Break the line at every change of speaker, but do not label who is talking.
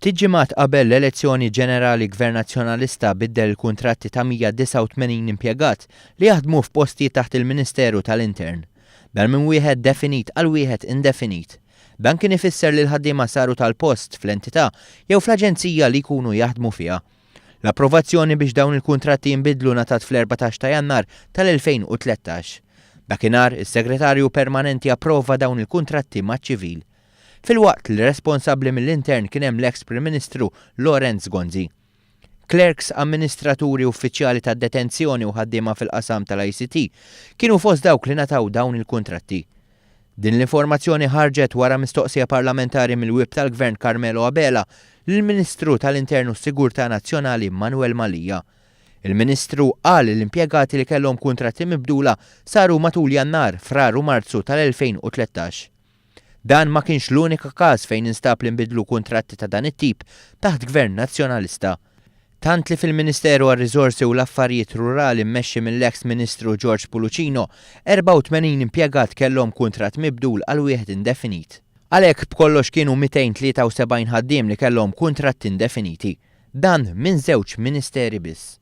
Ftit ġimgħat qabel l-elezzjoni ġenerali Gvern Nazzjonalista biddel il-kuntratti ta' 189 impjegat li jaħdmu f'postijiet taħt il-Ministeru tal-Intern. Bel minn wieħed definit għal wieħed indefinit. Dan kien ifisser li l-ħaddiema saru tal-post fl-entità jew fl-aġenzija li jkunu jaħdmu fiha. L-approvazzjoni biex dawn il-kuntratti jinbidlu ngħatat fl-14 ta' Jannar tal-2013. Dakinhar is-Segretarju Permanenti approva dawn il-kuntratti maċ-ċivil. Fil-waqt li responsabbli mill-intern kien hemm l-eks Prim Ministru Lorenz Gonzi. Clerks, amministraturi uffiċjali tad-detenzjoni u ħaddiema fil-qasam tal-ICT kienu fost dawk li nataw dawn il-kuntratti. Din l-informazzjoni ħarġet wara mistoqsija parlamentari mill-Wib tal-Gvern Carmelo Abela lill-Ministru tal-Internu s-Sigurtà Nazzjonali Manuel Malija. Il-Ministru qal l-impjegati li kellhom kuntratti mibdula saru matul Jannar, Frar u Marzu tal-2013. Dan ma kienx l-unika każ fejn instab li nbidlu kuntratti ta' dan it-tip taħt Gvern Nazzjonalista. Tant li fil-Ministeru għar-Riżorsi u l-Affarijiet Rurali mmexxi mill-eks Ministru George Puluccino, 84 impjegat kellhom kuntratt mibdul għal wieħed indefinit. Għalhekk b'kollox kienu 273 ħaddiem li kellhom kuntratt indefiniti. Dan minn żewġ ministeri biss.